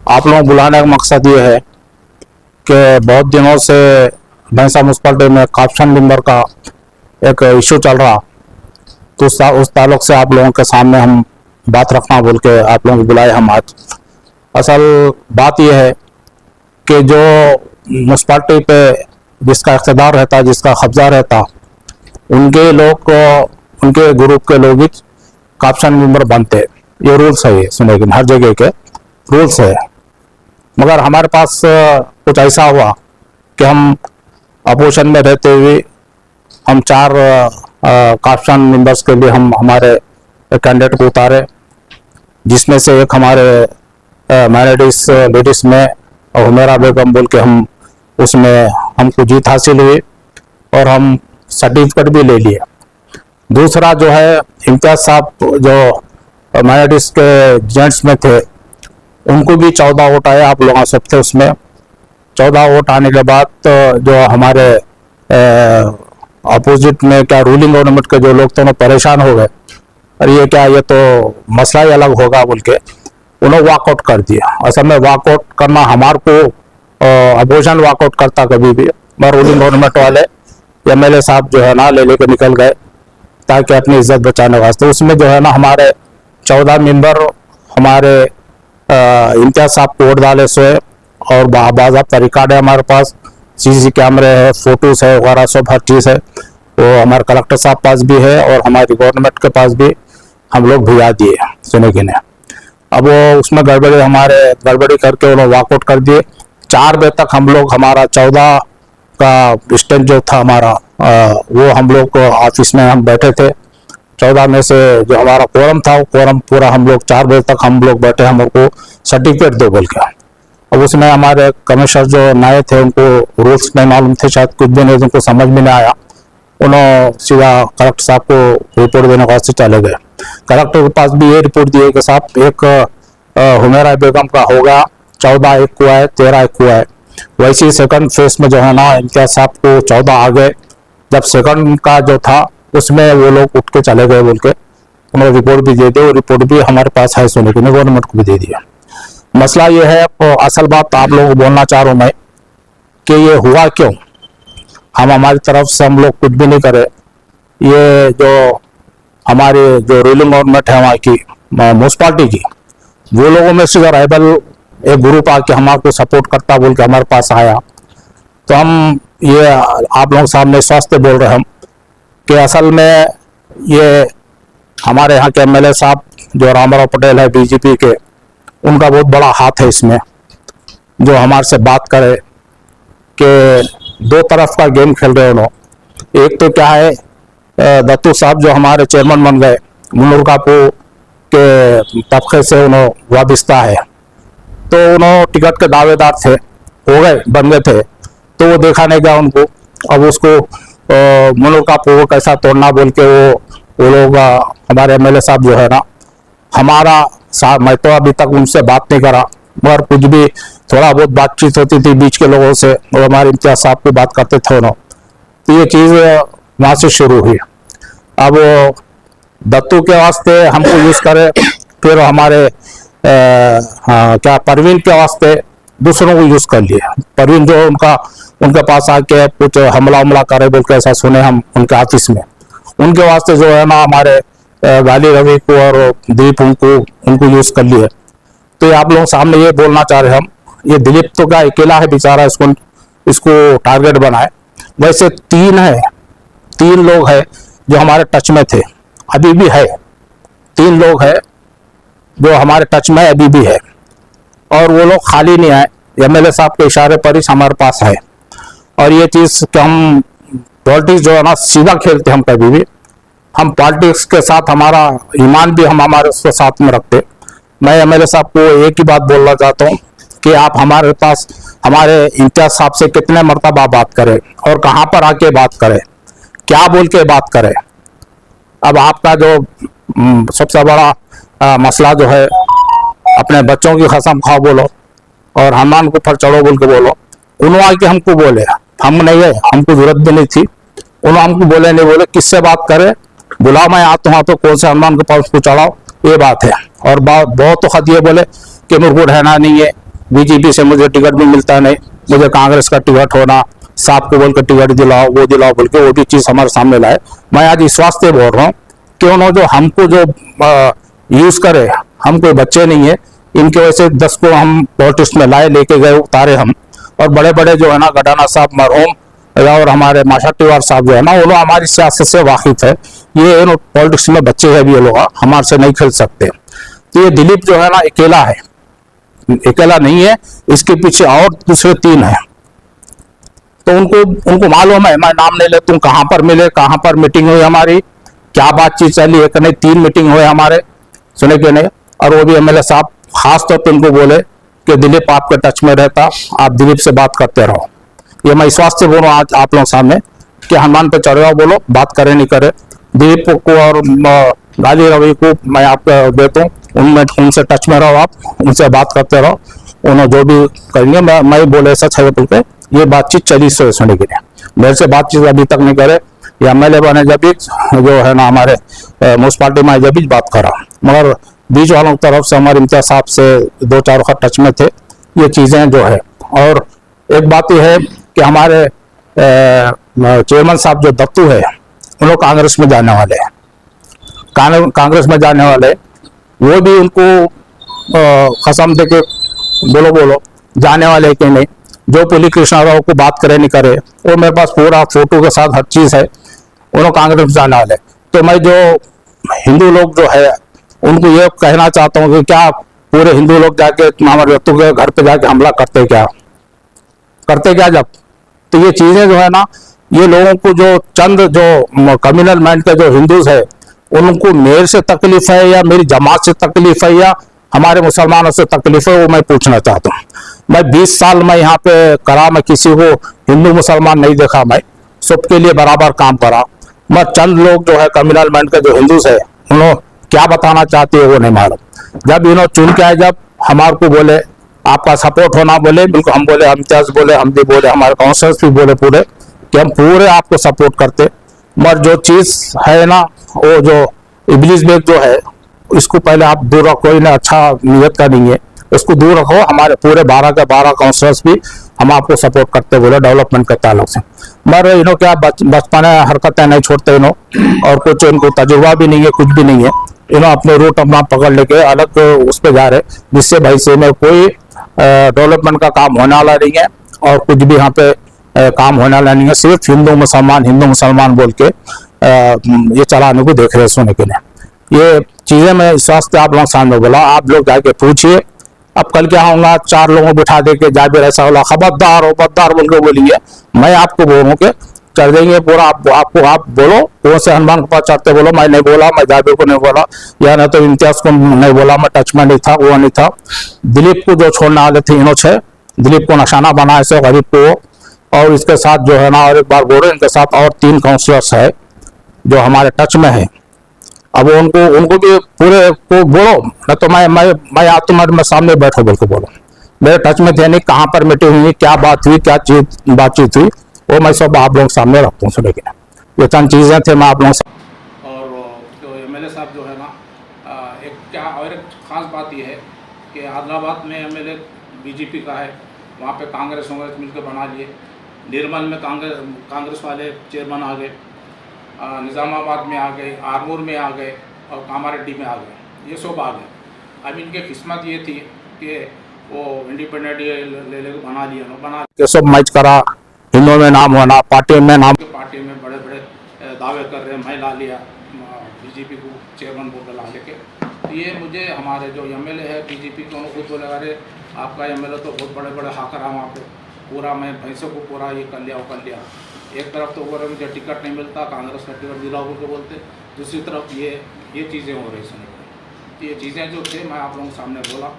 आप लोग बुलाने का मकसद ये है कि बहुत दिनों से भैंसा म्यूनसिपलिटी में करप्शन नंबर का एक इशू चल रहा, तो उस ताल्लुक से आप लोगों के सामने हम बात रखना बोल के आप लोगों को बुलाए हम आज। असल बात यह है कि जो म्यूनसिपलिटी पे जिसका इक़्तिदार रहता, जिसका कब्जा रहता, उनके लोग उनके ग्रुप के लोग ही करप्शन मेंबर बनते। ये रूल्स है, ये सुने कि हर जगह के रूल्स है। मगर हमारे पास कुछ ऐसा हुआ कि हम अपोजिशन में रहते हुए हम 4 करप्शन मेंबर्स के लिए हम हमारे कैंडिडेट को उतारे, जिसमें से एक हमारे माइनॉरिटीज लेडीज में और हुमेरा बेगम बोल के हम उसमें हमको जीत हासिल हुई और हम सर्टिफिकेट भी ले लिए। दूसरा जो है इम्तियाज साहब जो माइनॉरिटीज के जेंट्स में थे, उनको भी 14 वोट आए। आप लोग सब थे उसमें। 14 वोट आने के बाद तो जो हमारे अपोजिट में क्या रूलिंग गवर्नमेंट के जो लोग थे उन्हें परेशान हो गए, अरे ये क्या, ये तो मसला ही अलग होगा बोल के उन्होंने वॉकआउट कर दिया। असल में वॉकआउट करना हमारे को अपोजिशन वॉकआउट करता कभी भी, मगर रूलिंग गवर्नमेंट वाले एमएलए साहब जो है ना ले लेके निकल गए ताकि अपनी इज्जत बचाने वास्ते। उसमें जो है ना हमारे 14 मेंबर हमारे इम्तियाज साहब को वोट डाले सोए और बाज़ाब्ता रिकॉर्ड है हमारे पास, सीसी कैमरे है, फोटोज है वगैरह सब हर चीज़ है। वो हमारे कलेक्टर साहब पास भी है और हमारी गवर्नमेंट के पास भी हम लोग भिजा दिए सुने कि नहीं। अब वो उसमें गड़बड़ी करके उन्होंने वॉकआउट कर दिए। 4 बजे तक हम लोग हमारा 14 का स्टैंड जो था हमारा वो हम लोग ऑफिस में हम बैठे थे। 14 में से जो हमारा कोरम था वो कोरम पूरा हम लोग 4 बजे तक हम लोग बैठे, हमको सर्टिफिकेट दो बोल के। अब उसमें हमारे कमिश्नर जो नए थे उनको रूल्स नहीं मालूम थे, शायद कुछ भी नहीं, उनको समझ में नहीं आया। उन्होंने सीधा कलेक्टर साहब को रिपोर्ट देने वास्ते चले गए। कलेक्टर के पास भी ये रिपोर्ट दी है कि साहब एक हुमेरा बेगम का होगा, 14 एक हुआ है, 13 एक हुआ है। वैसे ही सेकंड फेज में जो है ना इम्तियाज साहब को 14 आ गए। जब सेकंड का जो था उसमें वो लोग उठ के चले गए बोल के उन्होंने रिपोर्ट भी दे दी, और रिपोर्ट भी हमारे पास है सुने की नहीं, गवर्नमेंट को भी दे दिया। मसला ये है, असल बात आप लोगों को बोलना चाह रहा हूँ मैं कि ये हुआ क्यों। हम हमारी तरफ से हम लोग कुछ भी नहीं करे। ये जो हमारी जो रूलिंग गवर्नमेंट है वहाँ की म्यूनसिपालिटी की, वो लोगों में से राइवल एक ग्रुप आके हमारे सपोर्ट करता बोल के हमारे पास आया। तो हम ये आप लोगों सामने स्वास्थ्य बोल रहे हम कि असल में ये हमारे यहाँ के एमएलए साहब जो रामाराव पटेल है बीजेपी के, उनका बहुत बड़ा हाथ है इसमें। जो हमारे से बात करे कि 2 तरफ का गेम खेल रहे उन्होंने। एक तो क्या है, दत्तू साहब जो हमारे चेयरमैन बन गए, मुनूरकापुर के तबके से उन्होंने वाबिस्ता है, तो उन्होंने टिकट के दावेदार थे, हो गए बन गए थे, तो वो देखा नहीं गया उनको। अब उसको मुनूरकापुर को कैसा तोड़ना बोल के वो लोग हमारे एमएलए साहब जो है ना हमारा साहब, मैं तो अभी तक उनसे बात नहीं करा, मगर कुछ भी थोड़ा बहुत बातचीत होती थी बीच के लोगों से, और हमारे इम्तियाज साहब की बात करते थे उन्होंने। तो ये चीज़ वहाँ से शुरू हुई। अब दत्तू के वास्ते हमको यूज़ करे, फिर हमारे क्या परवीन के वास्ते दूसरों को यूज़ कर लिया। परवीन जो उनके पास आके कुछ हमला करे बोल के ऐसा सुने हम उनके ऑफिस में, उनके वास्ते जो है ना हमारे गाली रवि को और दिलीप उनको यूज़ कर लिए। तो आप लोगों सामने ये बोलना चाह रहे हम, ये दिलीप तो क्या अकेला है बेचारा, इसको टारगेट बनाए। वैसे 3 लोग हैं जो हमारे टच में थे, अभी भी है। 3 लोग हैं जो हमारे टच में अभी भी है, और वो लोग खाली नहीं आए। एमएलए साहब के इशारे पर ही हमारे पास है। और ये चीज़ कि हम पॉलिटिक्स जो है ना सीधा खेलते हम कभी भी, हम पॉलिटिक्स के साथ हमारा ईमान भी हम हमारे उसके साथ में रखते। मैं एमएलए साहब को एक ही बात बोलना चाहता हूँ कि आप हमारे पास हमारे इम्तियाज साहब से कितने मरतबा बात करें और कहाँ पर आके बात करें, क्या बोल के बात करें। अब आपका जो सबसे बड़ा मसला जो है, अपने बच्चों की कसम खाओ बोलो और हनुमान को ऊपर चढ़ो बोल के बोलो। उन्होंने आके हमको बोले, हम नहीं है, हमको जरूरत भी नहीं थी। उन्होंने हमको बोले नहीं बोले, किससे बात करे, बुलाओ मैं आता हूँ तो कौन से हनुमान के पास को चढ़ाओ, ये बात है। और बहुत तो खत ये बोले कि मेरे को रहना नहीं है, बीजेपी से मुझे टिकट भी मिलता नहीं, मुझे कांग्रेस का टिकट होना, साहब को बोल कर टिकट दिलाओ, वो दिलाओ बोल के वो भी चीज हमारे सामने लाए। मैं आज इस वास्ते बोल रहा हूँ कि उन्होंने जो हमको जो यूज करे, हम कोई बच्चे नहीं है, इनके वजह से 10 को हम पॉलिटिक्स में लाए, लेके गए, उतारे हम। और बड़े बड़े जो है ना गडाना साहब मरहूम और हमारे माशा तिवार साहब जो है ना, वो लोग हमारी सियासत से वाकिफ है। ये पॉलिटिक्स में बच्चे हैं भी, ये लोग हमारे से नहीं खेल सकते। तो ये दिलीप जो है ना अकेला है, अकेला नहीं है, इसके पीछे और दूसरे 3 हैं। तो उनको मालूम है, मैं नाम नहीं लेता हूँ, कहाँ पर मिले, कहाँ पर मीटिंग हुई हमारी, क्या बातचीत चली है कि नहीं। 3 मीटिंग हुए हमारे, सुने कि नहीं। और वो भी एमएलए साहब खास तौर पर उनको बोले कि दिलीप आपके टच में रहता, आप दिलीप से बात करते रहो। ये मैं इस वास्ते बोल रहा हूँ आज आप लोगों सामने कि हनुमान पे चढ़ जाओ, बोलो, बात करे नहीं करे। दिलीप को और गाली रवि को मैं आपको देता हूँ, उनसे टच में रहो, आप उनसे बात करते रहो, उन्होंने जो भी करेंगे मैं बोले सच है बोल के ये बातचीत चली सुनने के लिए। मेरे से बातचीत अभी तक नहीं करे, या एमएलए बने जब भी जो है ना हमारे म्यूनसिपालिटी में जब भी बात करा, मगर बीच वालों की तरफ से हमारे इम्तियाज साहब से 2-4 वक्त टच में थे। ये चीज़ें जो है, और एक बात यह है कि हमारे चेयरमैन साहब जो दत्तू है, उन लोग कांग्रेस में जाने वाले हैं, कांग्रेस में जाने वाले, वो भी उनको कसम दे के बोलो जाने वाले कि नहीं। जो पुली कृष्णा राव को बात करे नहीं करे, वो मेरे पास पूरा फोटो के साथ हर चीज है, उन्होंने कांग्रेस में जाने वाले। तो मैं जो हिंदू लोग जो है उनको ये कहना चाहता हूँ कि क्या पूरे हिंदू लोग जाके हमारे दत्तू के घर पे जाके हमला करते क्या जब। तो ये चीजें जो है ना, ये लोगों को जो चंद जो कम्युनल माइंड के जो हिंदूज है, उनको मेरे से तकलीफ है या मेरी जमात से तकलीफ है या हमारे मुसलमानों से तकलीफ है, वो मैं पूछना चाहता हूँ। मैं 20 साल मैं यहाँ पे करा, मैं किसी को हिंदू मुसलमान नहीं देखा, मैं सबके लिए बराबर काम करा। मैं चंद लोग जो है कम्युनल माइंड के जो हिंदूज है, उन्होंने क्या बताना चाहते हैं वो नहीं मालूम। जब इन्होंने चुन के आए, जब हमारे को बोले आपका सपोर्ट होना, बोले बिल्कुल, हम बोले, हम इम्तियाज बोले, हम भी बोले, हमारे काउंसलर्स भी बोले पूरे कि हम पूरे आपको सपोर्ट करते। मगर जो चीज है ना, वो जो इब्लिस बेग जो है, इसको पहले आप दूर रखो, इन्हें अच्छा नियत का नहीं है, इसको दूर रखो। हमारे पूरे 12 के 12 काउंसलर्स भी हम आपको सपोर्ट करते बोले डेवलपमेंट के ताल्लुक से। मगर इन्हों क्या बचपन हरकतें नहीं छोड़ते इन्हों, और कुछ इनको तजुर्बा भी नहीं है, कुछ भी नहीं है। इन्हों अपने रूट अपना पकड़ लेके अलग उस पर जा रहे, जिससे भाई से में कोई डेवलपमेंट का काम होने वाला नहीं है, और कुछ भी यहाँ पे काम होने वाला नहीं है। सिर्फ हिंदू मुसलमान बोल के ये चलाने को देख रहे सुनने के लिए। ये चीजें मैं इस वास्ते आप लोगों सामने बोला, आप लोग जाके पूछिए। अब कल क्या होगा, 4 लोगों बिठा दे के जाबिर ऐसा बोला, खबरदार हो बददार बोल के बोलिए, मैं आपको बोलूँ कि चढ़ देंगे पूरा। आप बोलो, वो से हनुमान के पास चढ़ते बोलो मैं नहीं बोला, मैं जाबिर को नहीं बोला, या नहीं तो इम्तियाज को नहीं बोला, मैं टच में नहीं था, वो नहीं था। दिलीप को जो छोड़ने वाले थे इन्हों छे, दिलीप को निशाना बनाया से गरीब को, और इसके साथ जो है ना, और एक बार बोलो, इनके साथ और 3 काउंसलर्स है जो हमारे टच में है। अब उनको भी पूरे को बोलो, न तो मैं आज तुम्हारे सामने बैठो बोल के बोलो, मेरे टच में थे नहीं, कहाँ पर मीटिंग हुई, क्या बात हुई, क्या चीज बातचीत हुई, वो मैं सब आप लोगों के सामने रखता हूँ। सुने के ये चंद चीजें थे मैं आप लोगों से। और जो एमएलए साहब जो है ना, एक क्या और एक खास बात यह है कि आदिलाबाद में एमएलए बीजेपी का है, वहाँ पे कांग्रेस मिलकर बना लिए। निर्मल में कांग्रेस वाले चेयरमैन आ गए, निज़ामाबाद में आ गए, आरमूर में आ गए, और कामारेड्डी में आ गए, ये सब आ गए। अब इनकी किस्मत ये थी कि वो इंडिपेंडेंट ले बना लिया, सब मैच करा, हिंदुओं में नाम होना, पार्टी में नाम, पार्टी में बड़े बड़े दावे कर रहे हैं, मैं ला लिया बीजेपी को चेयरमैन बोल ला लेके। तो ये मुझे हमारे जो एमएलए है बीजेपी के, उनको खुद बोले, अरे आपका एमएलए तो बहुत बड़े बड़े हाकर है वहाँ पे, पूरा मैं भैंसों को पूरा ये कर लिया वो कर लिया। एक तरफ तो बोल रहे मुझे टिकट नहीं मिलता, कांग्रेस का टिकट दिलाओ बोल के बोलते, दूसरी तरफ ये चीज़ें हो रही सुनने को। तो ये चीज़ें जो थे मैं आप लोगों के सामने बोला।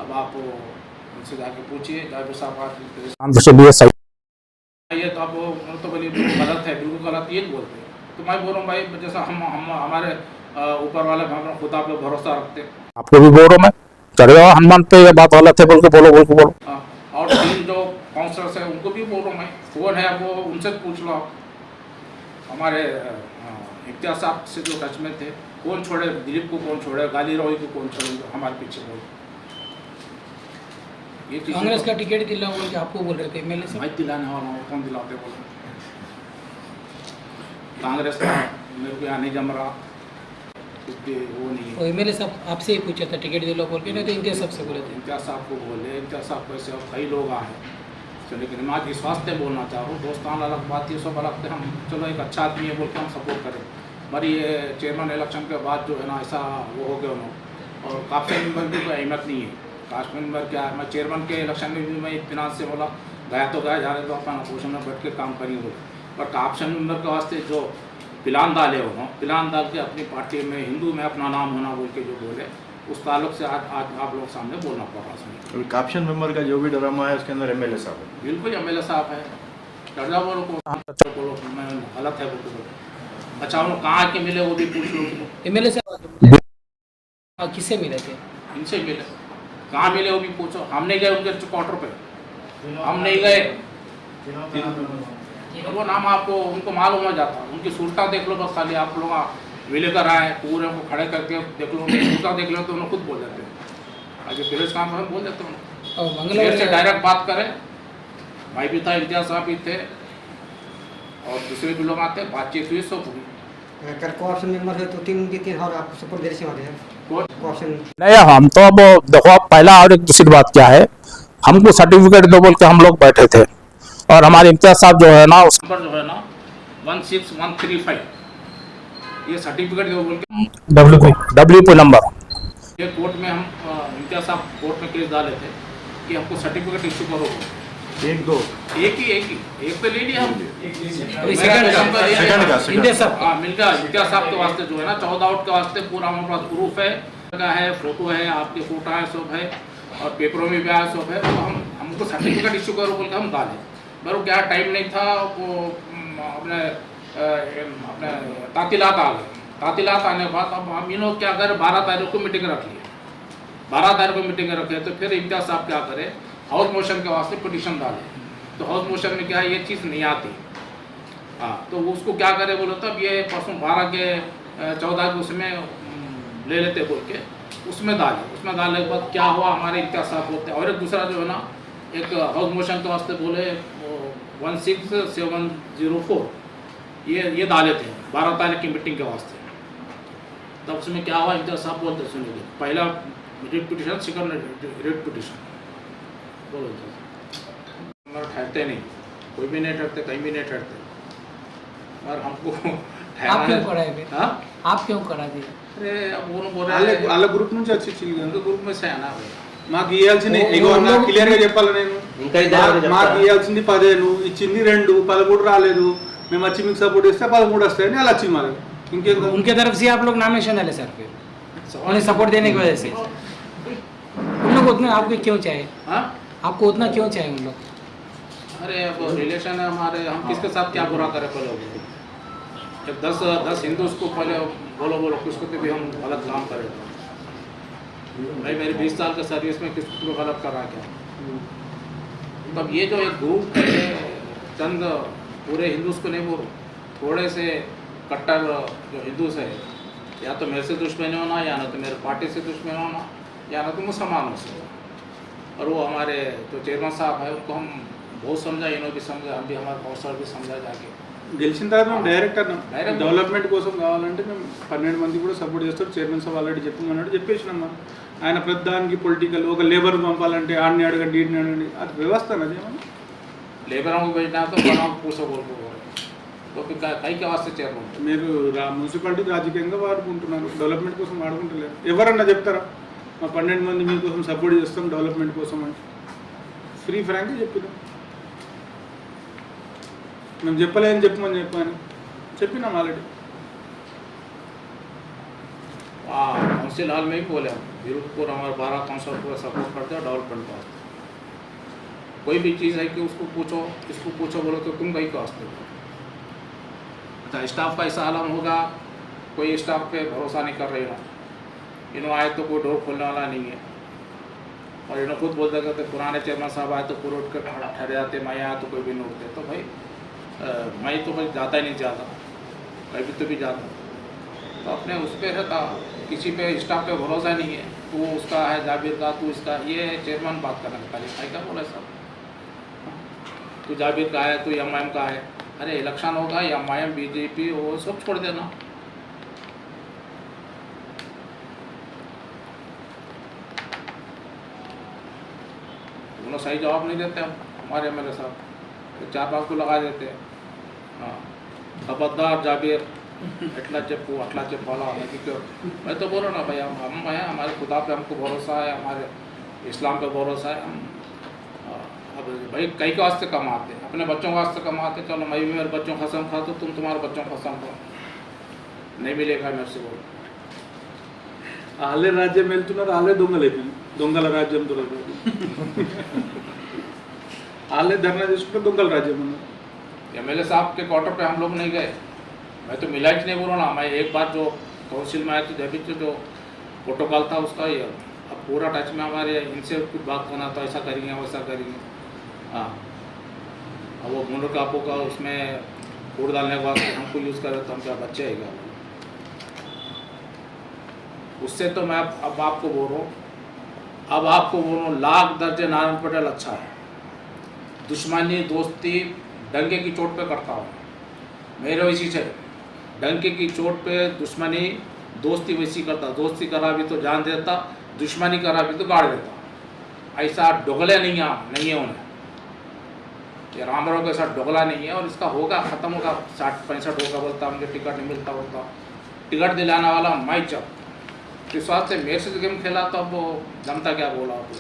अब आप उनसे जाके पूछिए, जाबिर साहब ये तो आप तो बोलिए गलत है, बिल्कुल गलत, ये बोलते हैं। तो मैं बोल रहा हूँ भाई, जैसा हम हमारे ऊपर वाले हम खुदा पे भरोसा रखते। आपको भी बोल रहा हूँ मैं, चढ़ जाओ हनुमान पे, ये बात गलत है बोल के बोलो। और 3 जो काउंसलर्स है उनको भी बोल रहा हूँ मैं, कौन है वो उनसे पूछ लो। हमारे इम्तियाज साहब से जो टच में थे, कौन छोड़े दिलीप को, कौन छोड़े गाली रोही को, कौन छोड़े हमारे पीछे बोल। ये चीज़ कांग्रेस का टिकट दिलाओ बोल के आपको बोल रहे थे एमएलए से। भाई दिलाने वाला हूँ, कौन दिलाते बोल रहे? कांग्रेस का मेरे को यहाँ नहीं जम रहा, क्योंकि वो नहीं है। वो एमएलए साहब आपसे ही पूछा था टिकट दिलाओ बोल के, नहीं तो इम्तियाज साहब से बोले थे। इम्तियाज साहब को बोले, इम्तियाज साहब को ऐसे कई लोग आए, चलो लेकिन मैं आज विश्वास से बोलना चाह रहा हूँ, दोस्तान अलग बात, ये सब अलग थे, हम चलो एक अच्छा आदमी है बोल के हम सपोर्ट करें। पर ये चेयरमैन इलेक्शन के बाद जो है ना ऐसा वो हो गया उन्होंने, और काफी मेंबर की कोई अहमियत नहीं है। कास्ट मेंबर क्या है, मैं चेयरमैन के इलेक्शन में भी मैं इत्मीनान से बोला गया तो गया, जाने तो अपना अपोजिशन में बैठ के काम करेंगे बोले। पर कास्ट मेंबर के वास्ते जो प्लान डाले हो, प्लान डाल के अपनी पार्टी में हिंदू में अपना नाम होना बोल के जो बोले, उस ताल्लुक से आज आप लोग सामने बोलना पड़ रहा है। अभी काप्शन मेंबर का जो भी ड्रामा है उसके अंदर एमएलए साहब है। बिल्कुल एमएलए साहब है, डरजा बोलो को बोलो मैं गलत है बोल के बोलो। अच्छा वो कहाँ के मिले वो भी पूछ लो, एमएलए साहब किससे मिले थे? इनसे मिले, कहाँ मिले वो भी पूछो। हम नहीं गए उनके क्वार्टर पे, हम नहीं गए, वो नाम आपको उनको मालूम हो जाता, उनकी सूरता देख लो बस, खाली आप लोग मिले कर आए पूरे को खड़े करके देख लो, उनकी सूरता देख लो तो उन्हें खुद बोल देते हैं। आगे पुलिस काम हम बोल देते हैं, और से मंगलवार डायरेक्ट बात करें। भाई भी था, इम्तियाज साहब भी थे और दूसरे भी लोग आते, बातचीत हुई सब हुई। अगर कोऑप्शन मेंबर है तो तीन के तीन और आप सपोर्ट देने से वाले हैं कोऑप्शन। नहीं, हम तो अब देखो, अब पहला और एक दूसरी बात क्या है, हमको सर्टिफिकेट दो बोल के हम लोग बैठे थे, और हमारे इम्तियाज साहब जो है ना उस नंबर जो है ना 16135, ये सर्टिफिकेट दो बोल के WP नंबर ये कोर्ट में हम इम्तियाज साहब कोर्ट में केस डाले थे कि हमको सर्टिफिकेट इश्यू करो। एक दो एक पे ले लिया हम। अभी सेकंड का इम्तियाज साहब हाँ मिल गया। इम्तियाज साहब के वास्ते जो है ना 14 आउट के वास्ते पूरा हमारे पास प्रूफ है, फोटो है, आपके फोटो है, सब है, और पेपरों में भी आया सब है। तो हमको सर्टिफिकेट इश्यू करो बोल के हम डाले, पर वो क्या टाइम नहीं था, वो अपने तातीलात आ गए। तातीलात आने के बाद अब हम इन लोग क्या करें, 12 तारीख को मीटिंग रख ली, 12 तारीख को मीटिंग रखे, तो फिर इम्तियाज साहब क्या करे, हाउस मोशन के वास्ते पिटिशन डाले। तो हाउस मोशन में क्या है, ये चीज़ नहीं आती। हाँ, तो उसको क्या करे बोलो, तब ये परसों 12 के 14 के उसमें ले लेते बोल के उसमें डाले। उसमें डालने के बाद क्या हुआ, हमारे इम्तियाज साहब बोलते, और एक दूसरा जो है ना एक हाउस मोशन के वास्ते बोले 16704, ये डाले थे 12 तारीख की मीटिंग के वास्ते। तब उसमें क्या हुआ, इम्तियाज साहब बोलते सुनिए, पहला writ petition, second writ petition, बोलो ठहरते नहीं, कोई भी नहीं ठहरते, कहीं भी नहीं ठहरते, और हमको आप क्यों कराए फिर? हाँ? आप क्यों करा दिए? अरे अब वो बोले వాళ్ళ గ్రూప్ నుంచి వచ్చి చిల్లు ग्रुप में से आना भाई, మాకు ఇవ్వాల్సింది ఇగో అన్న క్లియర్ గా చెప్పాలి, నేను మాకు ఇవ్వాల్సింది 10, ఇచ్చింది 2, 13 రాలేదు, మేము వచ్చి మీకు సపోర్ట్ చేస్తే 13 వస్తాయని అలా వచ్చింది మాకు ఇంకేం కాదు. उनके तरफ से आप लोग नॉमिनेशन डाले सर, फिर उन्हें सपोर्ट देने की वजह से उन लोग उतना आपको क्यों चाहे? हाँ? आपको उतना क्यों चाहे उन लोग? अरे अब रिलेशन है हमारे, हम किसके साथ क्या बुरा करें पहले, जब 10 हिंदू को पहले बोलो किसको तो भी हम गलत काम करें। भाई मेरी 20 साल के सर्विस में किसको गलत करा क्या? तब ये जो एक ग्रुप है, चंद पूरे हिंदूज को नहीं बोलो, थोड़े से कट्टर जो हिंदूज है, या तो मेरे से दुश्मनी होना, या ना तो मेरे पार्टी से दुश्मनी होना, या ना तो मुसलमानों से। और वो हमारे जो चेयरमैन साहब है उनको हम बहुत समझा, इन्होंने भी समझा, हम भी हमारे कौंसलर भी समझा जाके। గెలిచిన తర్వాత మేము డైరెక్ట్ అన్నాం, Direct. డెవలప్మెంట్ కోసం కావాలంటే మేము 12 మంది కూడా సపోర్ట్ చేస్తారు, చైర్మన్ సాబ్ ఆల్రెడీ చెప్పమన్నాడు, చెప్పేసినాం మనం. ఆయన ప్రధానికి పొలిటికల్ ఒక లేబర్ పంపాలంటే ఆడిని అడగండి ఈడిని అడగండి, అది వ్యవస్థ అన్నది ఏమన్నా. लेबरों को भेजना तो बनाओ पूछो बोल को, तो फिर कई के वास्ते चेयरमैन మీరు మున్సిపాలిటీ రాజకీయంగా వాడుకుంటున్నారు, డెవలప్మెంట్ కోసం వాడుకుంటలేరు. ఎవరన్నా చెప్తారా మా 12 మంది మీకోసం సపోర్ట్ చేస్తాం డెవలప్మెంట్ కోసం అంటే? ఫ్రీ ఫ్రాంక్గా చెప్పినాం, మేము చెప్పలేదని చెప్పమని చెప్పినాం ఆల్రెడీ. काउंसिल हॉल में भी बोले हम विरुद्धपुर हमारे 12 काउंसिलर को सपोर्ट करते हैं डेवलपमेंट का। कोई भी चीज़ है कि उसको पूछो, इसको पूछो बोलो तो तुम कहीं का वास्ते। अच्छा स्टाफ का ऐसा हालत होगा, कोई स्टाफ पे भरोसा नहीं कर रही हो, इन्हों आए तो कोई डोर खोलने वाला नहीं है, और इन्हों खुद बोलते कहते पुराने चेयरमैन साहब आए तो पूरे उठ कर ठहरे जाते, मैं आया तो कोई भी नहीं उठते। तो भाई मैं तो भाई जाता ही नहीं, जाता कहीं भी तो भी जाता, तो अपने उस पर रहता किसी पे स्टाफ पे भरोसा नहीं है, तू उसका है जाबिर का, तू इसका, ये चेयरमैन बात करने का तरीका है क्या बोला साहब? तू जाबिर का है, तू एम का है, अरे इलेक्शन होगा एम बीजेपी वो सब छोड़ देना। उन्होंने सही जवाब नहीं देते हम हमारे एमएलए साहब, तो 4-5 को लगा देते हैं। हाँ, खबरदार जाबिर, इतना చెప్పు अटला చెప్పాలా नहीं क्यों? मैं तो बोल रहा ना भाई, हम हैं, हमारे खुदा पे हमको भरोसा है, हमारे इस्लाम पे भरोसा है। हम अब भाई कई के वास्ते कमाते, अपने बच्चों के वास्ते कमाते, चलो मैं भी मेरे बच्चों का कसम खाता, तुम तुम्हारे बच्चों का कसम खाओ, नहीं मिलेगा मेरे से। बोलो వాళ్ళే రాజ్యం వెళ్తున్నారు, వాళ్ళే దొంగలు అయిపోయింది, దొంగల రాజ్యం దొరకదు. వాళ్ళే ధర్నా చేసుకుంటే దొంగల రాజ్యం ఉన్నారు. एमएलए साहब के क्वार्टर पे हम लोग नहीं गए, मैं तो मिला ही नहीं बोला ना। मैं एक बार जो काउंसिल में आया तो जब भी जो प्रोटोकॉल था उसका ही, अब पूरा टच में हमारे इनसे कुछ बात होना तो ऐसा करेंगे वैसा करेंगे। हाँ, अब वो मुनर कापू का उसमें कूड़ डालने के बाद हमको यूज़ करे तो हम क्या बच्चे है क्या? उससे तो मैं अब आपको बोल रहा हूँ, अब आपको बोल रहा हूँ, लाख दर्जे नारायण पटेल अच्छा है, दुश्मनी दोस्ती डंके की चोट पे करता हूँ, मेरे वैसी से डंके की चोट पे दुश्मनी दोस्ती वैसी करता, दोस्ती करा भी तो जान देता, दुश्मनी करा भी तो गाड़ देता। ऐसा डोगले नहीं है उन्हें, ये रामराव के साथ डोगला नहीं है, और इसका होगा ख़त्म होगा। 60-65 होगा बोलता, मुझे टिकट नहीं मिलता बोलता, टिकट दिलाने वाला मैं जब इस वास्ते मेरे से गेम खेला तो अब वो जनता क्या बोला आपको?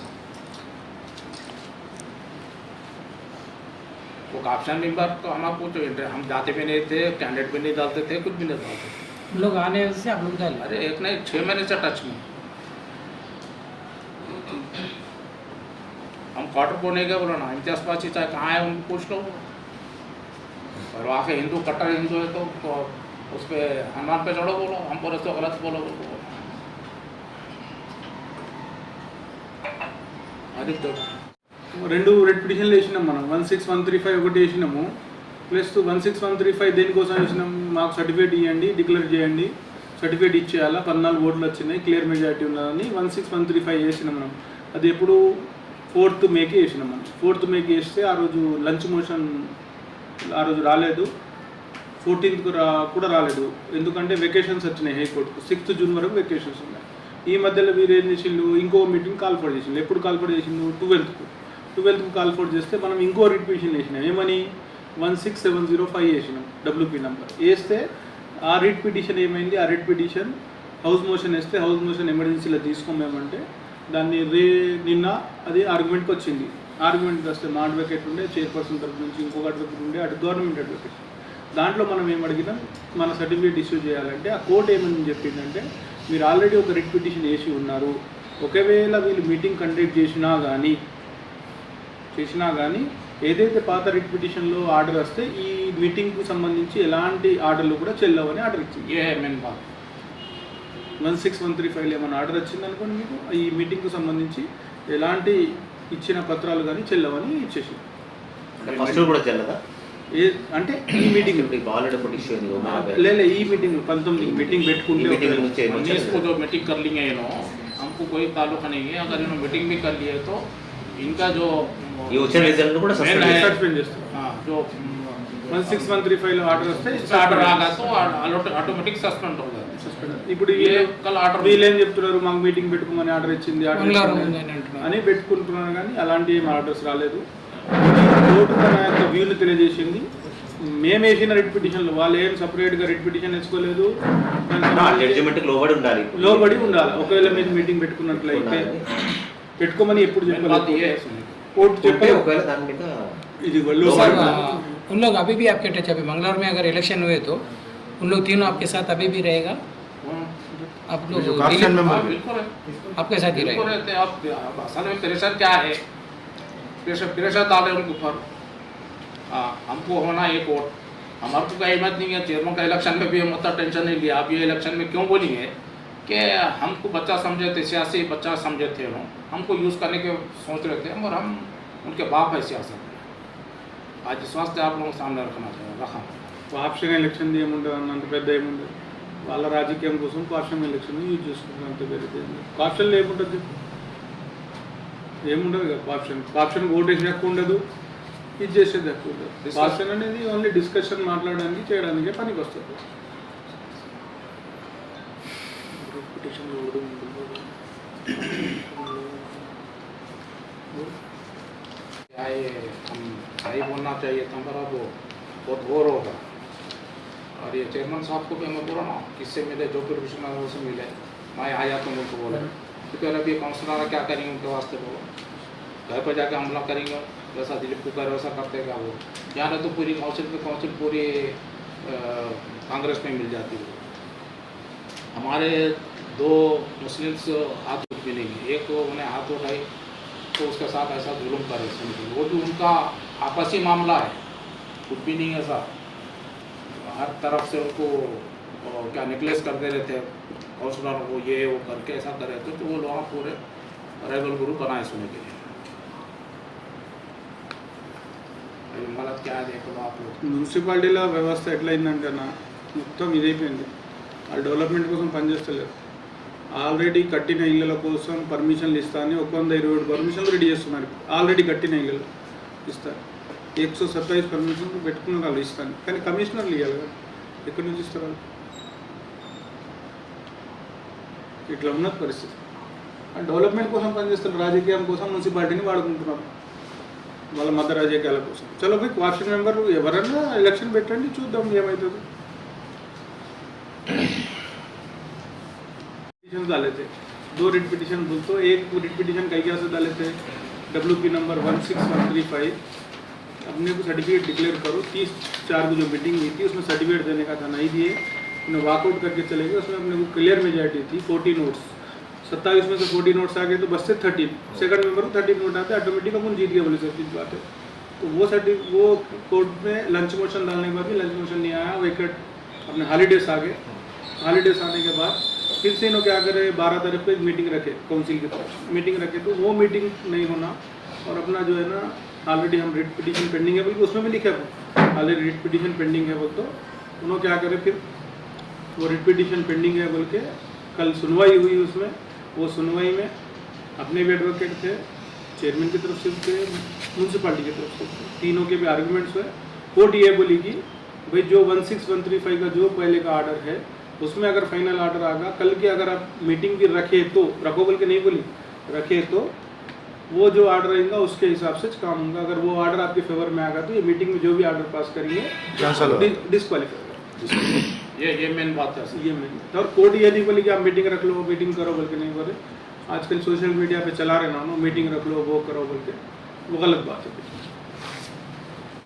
वो ऑप्शन मेंबर तो हमको तो हम जाते भी नहीं थे, कैंडिडेट भी नहीं डालते थे, कुछ भी नहीं डालते थे। लोग आने से आप लोग डाले? अरे एक नहीं 6 महीने से टच में हम क्वार्टर को नहीं गए। बोलो ना इम्तियाज पाची चाहे कहाँ है उनको पूछ लो, और वहाँ के हिंदू कट्टर हिंदू है तो उस पर हनुमान पे चढ़ो, बोलो हम बोले तो गलत बोलो। అది రెండు రెడ్ పిటిషన్లు వేసినాం మనం, 16135 ఒకటి వేసినాము, ప్లస్ 16135 దేనికోసం వేసినాం, మాకు సర్టిఫికేట్ ఇవ్వండి, డిక్లేర్ చేయండి, సర్టిఫికేట్ ఇచ్చేయాలా, 14 ఓట్లు వచ్చినాయి, క్లియర్ మెజారిటీ ఉన్నదని 16135 వేసినాం మనం. అది ఎప్పుడు 4th మేకి వేసినాం మనం. 4th మేకి వేస్తే ఆ రోజు లంచ్ మోషన్ ఆ రోజు రాలేదు, 14th కూడా రాలేదు, ఎందుకంటే వెకేషన్స్ వచ్చినాయి హైకోర్టుకు. 6th జూన్ వరకు వెకేషన్స్ ఉన్నాయి. ఈ మధ్యలో వీరు ఏం చేసిండు, ఇంకో మీటింగ్ కాల్ ఫర్ చేసిండు. ఎప్పుడు కాల్ ఫర్ చేసిండు? 12th కాల్ ఫర్ చేస్తే మనం ఇంకో రిట్ పిటిషన్ వేసినాం. ఏమని 16705 వేసినాం, డబ్ల్యూపీ నెంబర్ వేస్తే ఆ రిట్ పిటిషన్ ఏమైంది, ఆ రిట్ పిటిషన్ హౌస్ మోషన్ వేస్తే హౌస్ మోషన్ ఎమర్జెన్సీలో తీసుకోమేమంటే దాన్ని నిన్న అది ఆర్గ్యుమెంట్కి వచ్చింది. ఆర్గ్యుమెంట్కి వస్తే మా అడ్వకేట్ ఉండే, చైర్పర్సన్ తరఫు నుంచి ఇంకొక అడ్వకేట్ ఉండే, అటు గవర్నమెంట్ అడ్వకేట్. దాంట్లో మనం ఏమడిగినాం, మన సర్టిఫికేట్ ఇష్యూ చేయాలంటే ఆ కోర్టు ఏమని చెప్పిందంటే, మీరు ఆల్రెడీ ఒక రిట్ పిటిషన్ వేసి ఉన్నారు, ఒకవేళ వీళ్ళు మీటింగ్ కండక్ట్ చేసినా కానీ ఏదైతే పాత రిట్ పిటిషన్లో ఆర్డర్ వస్తే ఈ మీటింగ్కు సంబంధించి ఎలాంటి ఆర్డర్లు కూడా చెల్లవని ఆర్డర్ ఇచ్చింది. 16135 ఏమైనా ఆర్డర్ వచ్చింది అనుకోండి, మీకు ఈ మీటింగ్కు సంబంధించి ఎలాంటి ఇచ్చిన పత్రాలు కానీ చెల్లవని ఇచ్చేసింది. ఫస్ట్ కూడా చెల్లదా అంటే ఈ మీటింగ్ ले ఈ మీటింగ్ 19 मीटिंग పెట్టుకుంటే इसको जो मीटिंग कर ली है हमको कोई ताल्लुक नहीं है। अगर इन्होंने मीटिंग भी कर ली है तो इनका जो ये उच्च न्यायालय కూడా సస్పెండ్ చేస్తారు. जो 16135 లో ఆర్డర్ వస్తే ఆర్డర్ ఆగా तो ऑटोमेटिक सस्पेंड हो जाता है। ఇప్పుడు వీళ్ళు ఏం చెప్తున్నారు, మాకు మీటింగ్ పెట్టుకోమని ఆర్డర్ ఇచ్చింది అని పెట్టుకుంటున్నారు, కానీ అలాంటి ఏం ఆర్డర్స్ రాలేదు. కోర్టు తన యొక్క వ్యూలు తెలియజేసింది. మేము వేసిన రిట్ పిటిషన్లు వాళ్ళు ఏం సపరేట్గా రిట్ పిటిషన్ వేసుకోలేదు, లోబడి ఉండాలి. ఒకవేళ మీరు మీటింగ్ పెట్టుకున్నట్లయితే పెట్టుకోమని ఎప్పుడు చెప్పలేదు, కోర్టు చెప్పే ఇది उन लोग अभी भी आपके टच, अभी मंगलौर में अगर इलेक्शन हुए तो उन लोग तीनों आपके साथ अभी भी रहेगा? आप लोग आपके साथ ही रहेगा? अब असल में प्रेशर क्या है, प्रेशर डाले उनके ऊपर। हमको होना एक वोट, हमारे को कोई हिम्मत नहीं है। चेयरमैन का इलेक्शन में भी हम उतना टेंशन नहीं लिया। अब ये इलेक्शन में क्यों बोलेंगे कि हमको बच्चा समझे थे, सियासी बच्चा समझे थे, हमको यूज़ करने के सोच रहे थे, और हम उनके बाप है सियासत में। आज इस वास्ते आप लोगों के सामने रखा వాప్స్గా ఎలక్షన్ ఏముంటుంది, అన్నంత పెద్ద ఏముంటుంది. వాళ్ళ రాజకీయం కోసం కాషన్ ఎలక్షన్ యూజ్ చేసుకుంటున్నారు అంతే వేరే కాషన్లో ఏముంటుంది చెప్పు ఏముండదు కదా కాప్షన్ ఓటేసి హక్కు ఉండదు ఇది చేసేది హక్కు ఉండదు కాప్షన్ అనేది ఓన్లీ డిస్కషన్ మాట్లాడడానికి చేయడానికి పనికి వస్తుంది क्या ये हम सही बोलना चाहिए था पर अब बहुत बोर होगा और ये चेयरमैन साहब को भी हमें बोला ना किससे मिले जो प्रोफेशनल से मिले मैं आया तो मुझको बोले तो कह रहे अभी काउंसलर क्या करेंगे उनके वास्ते बोलो घर पर जाके हमला करेंगे वैसा दिलीप को करे वैसा करते क्या वो यहाँ तो पूरी काउंसिल पूरी कांग्रेस में मिल जाती है हमारे दो मुस्लिम्स हाथ मिलेंगे एक तो उन्हें हाथ उठाई तो उसके साथ ऐसा जुल्म करे वो भी उनका आपसी मामला है कुछ भी नहीं है सर हर तरफ से उनको क्या नेकलेस करते रहते हैं काउंसलर को ये वो करके ऐसा करे तो वो लोग पूरे रेबल ग्रुप बनाए सुने के लिए गलत क्या है देखो आप लोग మున్సిపాలిటీలో వ్యవస్థ ఎట్లయిందంటేనా మొత్తం ఇదైపోయింది ఆ డెవలప్మెంట్ కోసం పనిచేస్తలేరు ఆల్రెడీ కట్టిన ఇళ్ళ కోసం పర్మిషన్లు ఇస్తాను 127 పర్మిషన్లు రెడీ చేస్తున్నారు ఆల్రెడీ కట్టిన ఇళ్ళు ఇస్తారు 127 పర్మిషన్లు పెట్టుకున్న వాళ్ళు ఇస్తాను కానీ కమిషనర్లు ఇవ్వాలి కదా ఎక్కడి నుంచి ఇస్తారు వాళ్ళు ఇట్లా ఉన్నది పరిస్థితి ఆ డెవలప్మెంట్ కోసం పనిచేస్తారు రాజకీయం కోసం మున్సిపాలిటీని వాడుకుంటున్నారు వాళ్ళ మత రాజకీయాల కోసం చలో పోయి క్వార్షన్ మెంబర్ ఎవరైనా ఎలక్షన్ పెట్టండి చూద్దాం ఏమవుతుంది पिटीशन डाले थे 2 रिट पिटीशन बोलते एक रिट पिटीशन कई क्या से डाले थे WP नंबर 16135 अपने को सर्टिफिकेट डिक्लेयर करो 30/4 को जो मीटिंग हुई थी उसमें सर्टिफिकेट देने का था नहीं दिए उन्हें वॉकआउट करके चले गए उसमें अपने को क्लियर मेजॉरिटी थी 40 नोट्स 27 में से 40 नोट्स आ गए तो बस से 13 सेकंड मेंबर को 13 नोट आते ऑटोमेटिक अपन जीत गए बोले सर बात है तो वो कोर्ट में लंच मोशन डालने के बाद भी लंच मोशन नहीं आया वेकेट अपने हॉलीडेज आ गए हॉलीडेज आने के बाद फिर से इन्होंने क्या करे 12 तारीख को एक मीटिंग रखे काउंसिल की तरफ मीटिंग रखे तो वो मीटिंग नहीं होना और अपना जो है ना ऑलरेडी हम रिट पिटीशन पेंडिंग है बोल उसमें भी लिखा ऑलरेडी रिट पिटीशन पेंडिंग है बोल तो उन्होंने क्या करे फिर वो रिट पिटीशन पेंडिंग है बोल के कल सुनवाई हुई उसमें वो सुनवाई में अपने भी एडवोकेट थे चेयरमैन की तरफ से थे म्यूनसिपाल्टी की तरफ से तीनों के भी आर्गूमेंट्स हुए कोर्ट ये बोली कि भाई जो 16135 का जो पहले का आर्डर है उसमें अगर फाइनल ऑर्डर आएगा कल के अगर आप मीटिंग भी रखे तो रखो बोल के नहीं बोली रखे तो वो जो ऑर्डर रहेगा उसके हिसाब से काम होगा अगर वो ऑर्डर आपके फेवर में आएगा तो ये मीटिंग में जो भी ऑर्डर पास करेंगे डिस्क्वालीफाई होगा ये मेन बात है ये मेन और कोर्ट ये नहीं बोली कि आप मीटिंग रख लो मीटिंग करो बोल के नहीं बोले आजकल सोशल मीडिया पे चला रहे ना मीटिंग रख लो वो करो बोल के वो गलत बात है